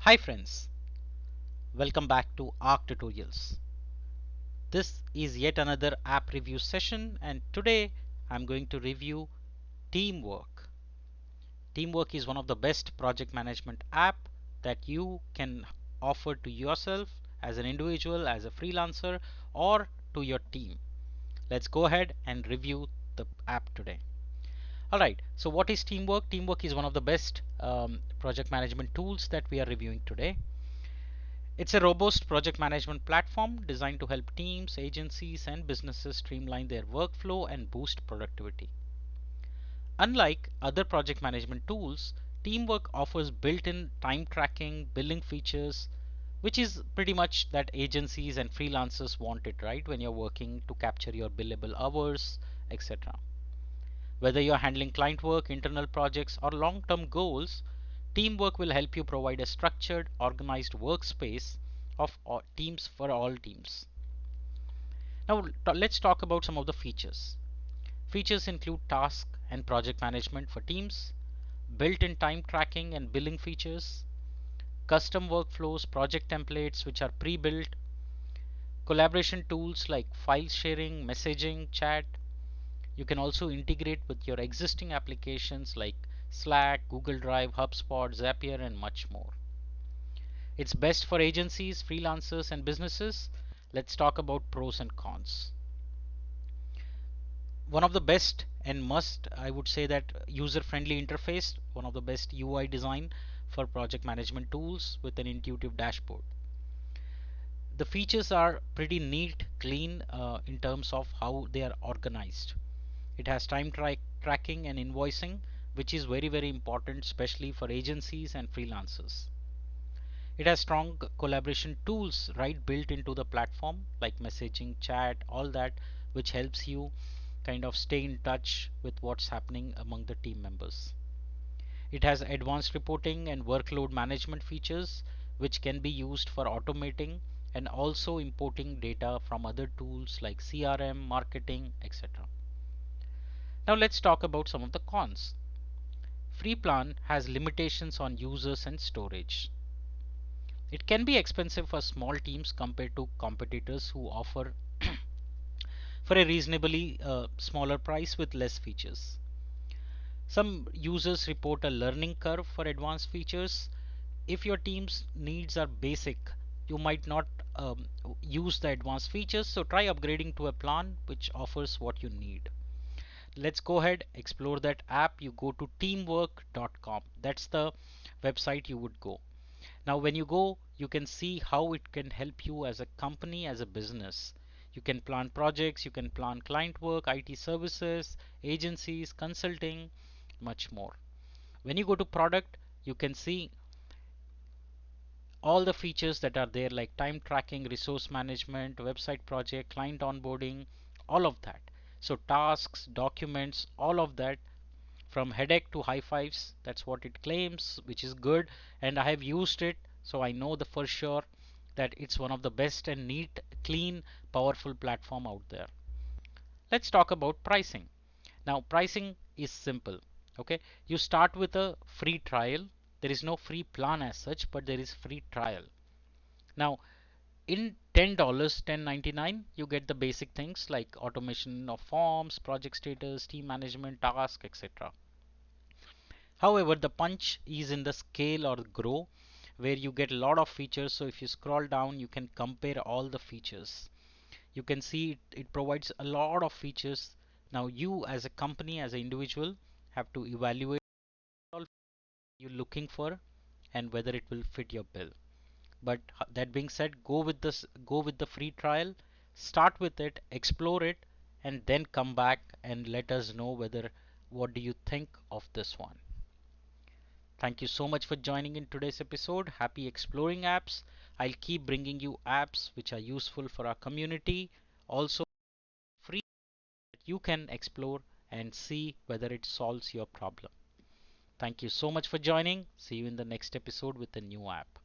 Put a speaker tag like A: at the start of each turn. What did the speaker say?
A: Hi friends, welcome back to Arc Tutorials. This is yet another app review session and today I'm going to review Teamwork. Teamwork is one of the best project management app that you can offer to yourself as an individual, as a freelancer or to your team. Let's go ahead and review the app today. Alright, so what is Teamwork? Teamwork is one of the best project management tools that we are reviewing today. It's a robust project management platform designed to help teams, agencies, and businesses streamline their workflow and boost productivity. Unlike other project management tools, Teamwork offers built-in time tracking, billing features, which is pretty much that agencies and freelancers want it, right? When you're working to capture your billable hours, etc. Whether you're handling client work, internal projects, or long-term goals, Teamwork will help you provide a structured, organized workspace of teams for all teams. Now let's talk about some of the features. Features include task and project management for teams, built-in time tracking and billing features, custom workflows, project templates which are pre-built, collaboration tools like file sharing, messaging, chat. You can also integrate with your existing applications like Slack, Google Drive, HubSpot, Zapier, and much more. It's best for agencies, freelancers, and businesses. Let's talk about pros and cons. One of the best and must, I would say, that user-friendly interface, one of the best UI design for project management tools with an intuitive dashboard. The features are pretty neat, clean in terms of how they are organized. It has time tracking and invoicing, which is very important, especially for agencies and freelancers. It has strong collaboration tools right built into the platform like messaging, chat, all that, which helps you kind of stay in touch with what's happening among the team members. It has advanced reporting and workload management features which can be used for automating and also importing data from other tools like CRM, marketing, etc. Now let's talk about some of the cons. Free plan has limitations on users and storage. It can be expensive for small teams compared to competitors who offer for a reasonably smaller price with less features. Some users report a learning curve for advanced features. If your team's needs are basic, you might not use the advanced features, so try upgrading to a plan which offers what you need. Let's go ahead, explore that app. You go to teamwork.com. That's the website you would go. Now when you go, you can see how it can help you as a company, as a business. You can plan projects, you can plan client work, IT services, agencies, consulting, much more. When you go to product, you can see all the features that are there like time tracking, resource management, website project, client onboarding, all of that. So tasks, documents, all of that from headache to high fives. That's what it claims, which is good. And I have used it, so I know the for sure that it's one of the best and neat, clean, powerful platform out there. Let's talk about pricing. Now pricing is simple. Okay, you start with a free trial. There is no free plan as such, but there is free trial. Now in $10, $10.99, you get the basic things like automation of forms, project status, team management, task, etc. However, the punch is in the scale or grow where you get a lot of features. So if you scroll down, you can compare all the features. You can see it provides a lot of features. Now you as a company, as an individual, have to evaluate all you're looking for and whether it will fit your bill. But that being said, go with the free trial, start with it, explore it, and then come back and let us know whether what do you think of this one. Thank you so much for joining in today's episode. Happy exploring apps. I'll keep bringing you apps which are useful for our community. Also free that you can explore and see whether it solves your problem. Thank you so much for joining. See you in the next episode with a new app.